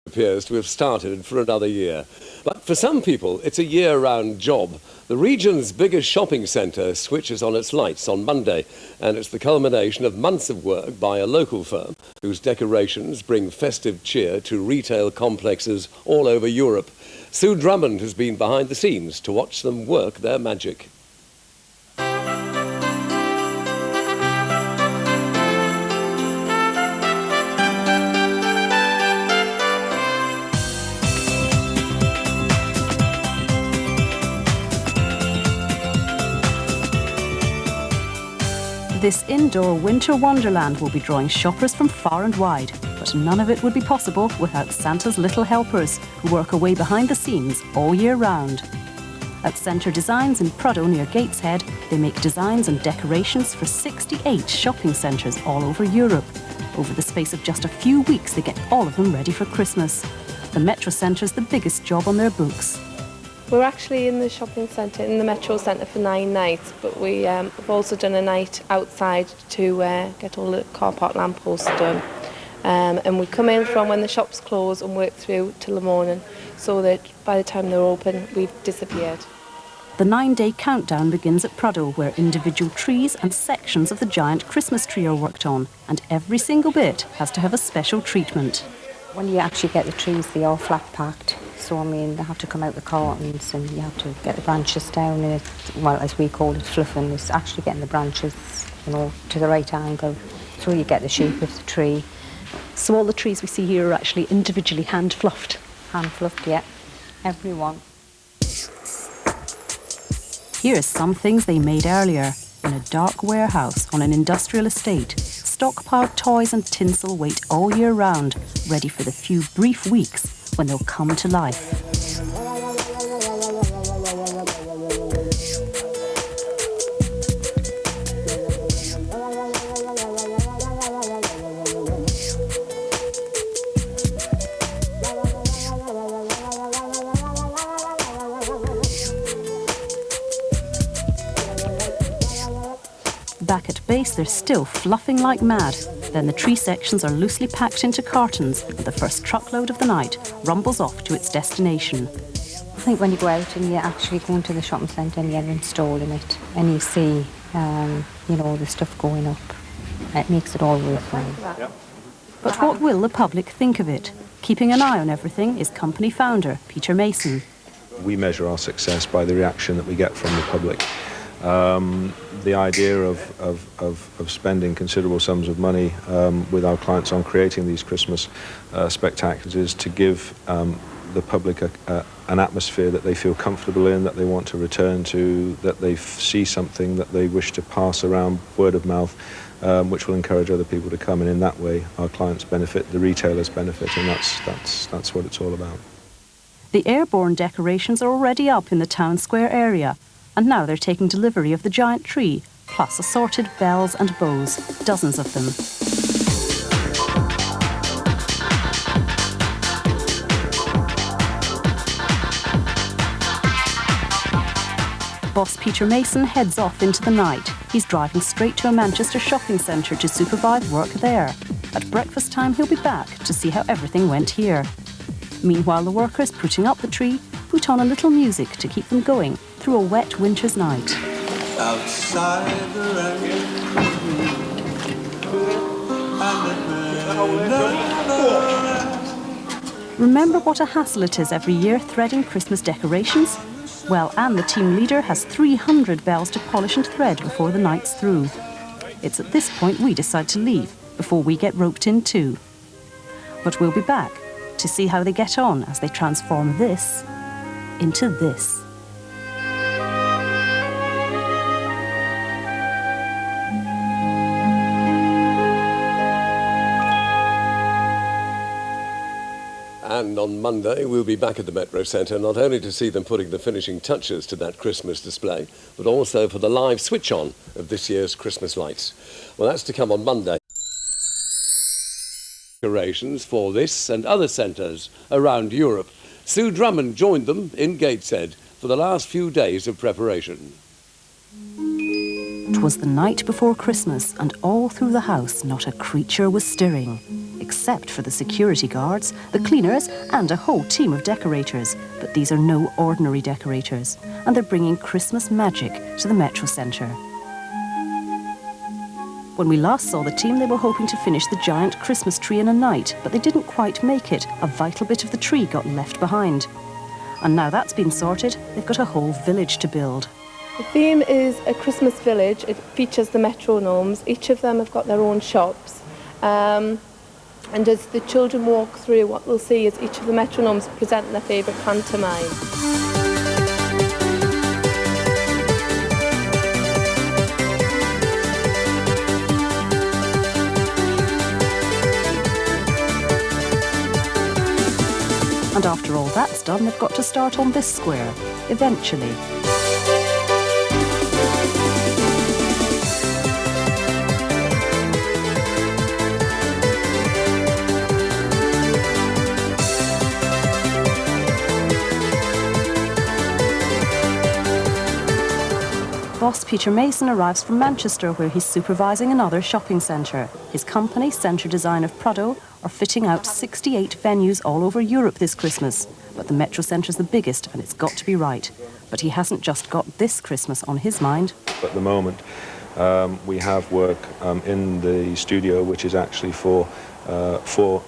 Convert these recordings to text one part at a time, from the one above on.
appears to have started for another year. But for some people, it's a year-round job. The region's biggest shopping centre switches on its lights on Monday, and it's the culmination of months of work by a local firm whose decorations bring festive cheer to retail complexes all over Europe. Sue Drummond has been behind the scenes to watch them work their magic. This indoor winter wonderland will be drawing shoppers from far and wide, but none of it would be possible without Santa's little helpers, who work away behind the scenes all year round. At Centre Designs in Prudhoe near Gateshead, they make designs and decorations for 68 shopping centres all over Europe. Over the space of just a few weeks, they get all of them ready for Christmas. The Metrocentre's the biggest job on their books. We're actually in the shopping centre, in the Metrocentre for 9 nights, but we've also done a night outside to get all the car park lampposts done. And we come in from when the shops close and work through till the morning, so that by the time they're open, we've disappeared. The 9-day countdown begins at Prudhoe, where individual trees and sections of the giant Christmas tree are worked on, and every single bit has to have a special treatment. When you actually get the trees, they are flat packed. So, I mean, they have to come out the cartons and you have to get the branches down. And well, as we call it, fluffing. It's actually getting the branches, you know, to the right angle so you get the shape of the tree. So all the trees we see here are actually individually hand fluffed? Hand fluffed, yeah. Every one. Here are some things they made earlier. In a dark warehouse on an industrial estate, stockpiled toys and tinsel wait all year round, ready for the few brief weeks when they'll come to life. Back at base, they're still fluffing like mad. Then the tree sections are loosely packed into cartons, and the first truckload of the night rumbles off to its destination. I think when you go out and you actually go into the shopping centre and you're installing it, and you see, you know, the stuff going up, it makes it all worthwhile. But what will the public think of it? Keeping an eye on everything is company founder Peter Mason. We measure our success by the reaction that we get from the public. The idea of spending considerable sums of money with our clients on creating these Christmas spectaculars is to give the public an atmosphere that they feel comfortable in, that they want to return to, that they see something that they wish to pass around word of mouth, which will encourage other people to come, and in that way our clients benefit, the retailers benefit, and that's what it's all about. The airborne decorations are already up in the town square area, and now they're taking delivery of the giant tree, plus assorted bells and bows, dozens of them. Boss Peter Mason heads off into the night. He's driving straight to a Manchester shopping centre to supervise work there. At breakfast time, he'll be back to see how everything went here. Meanwhile, the workers putting up the tree put on a little music to keep them going through a wet winter's night. Outside the rain, Remember what a hassle it is every year threading Christmas decorations? Well, Anne, the team leader, has 300 bells to polish and thread before the night's through. It's at this point we decide to leave, before we get roped in too. But we'll be back to see how they get on as they transform this into this. And on Monday, we'll be back at the Metrocentre, not only to see them putting the finishing touches to that Christmas display, but also for the live switch-on of this year's Christmas lights. Well, that's to come on Monday. Decorations for this and other centres around Europe. Sue Drummond joined them in Gateshead for the last few days of preparation. It was the night before Christmas, and all through the house not a creature was stirring, except for the security guards, the cleaners and a whole team of decorators. But these are no ordinary decorators, and they're bringing Christmas magic to the Metrocentre. When we last saw the team, they were hoping to finish the giant Christmas tree in a night, but they didn't quite make it. A vital bit of the tree got left behind. And now that's been sorted, they've got a whole village to build. The theme is a Christmas village. It features the metronomes. Each of them have got their own shops. And as the children walk through, what we'll see is each of the metronomes present their favourite pantomime. And after all that's done, they've got to start on this square, eventually. Boss Peter Mason arrives from Manchester, where he's supervising another shopping centre. His company, Centre Design of Prudhoe, are fitting out 68 venues all over Europe this Christmas. But the Metrocentre's the biggest, and it's got to be right. But he hasn't just got this Christmas on his mind. At the moment, we have work in the studio, which is actually for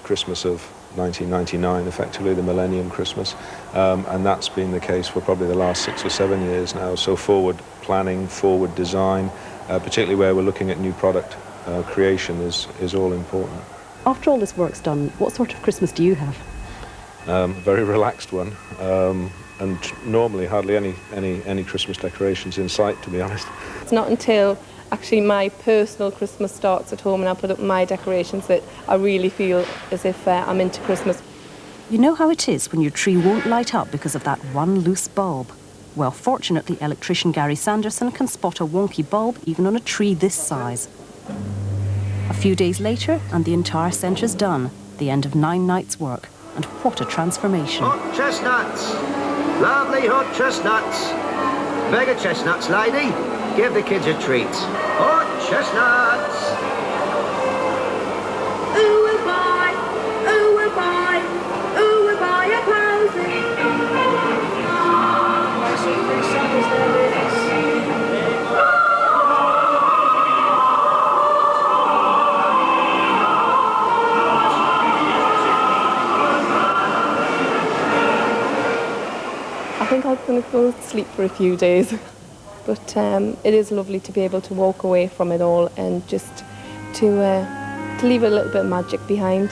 Christmas of 1999, effectively the Millennium Christmas, and that's been the case for probably the last 6 or 7 years now. So forward planning, forward design, particularly where we're looking at new product creation is all important. After all this work's done, what sort of Christmas do you have? A very relaxed one, and normally hardly any Christmas decorations in sight, to be honest. It's not until actually my personal Christmas starts at home and I put up my decorations that I really feel as if I'm into Christmas. You know how it is when your tree won't light up because of that one loose bulb? Well, fortunately, electrician Gary Sanderson can spot a wonky bulb even on a tree this size. A few days later, and the entire centre's done. The end of 9 nights' work. And what a transformation. Hot chestnuts! Lovely hot chestnuts! Bag of chestnuts, lady. Give the kids a treat. Hot chestnuts! Ooh, we'll buy, ooh, we'll buy, ooh, we'll buy a posy. My secret son is there with us. I think I'm going to go to sleep for a few days. But it is lovely to be able to walk away from it all and just to leave a little bit of magic behind.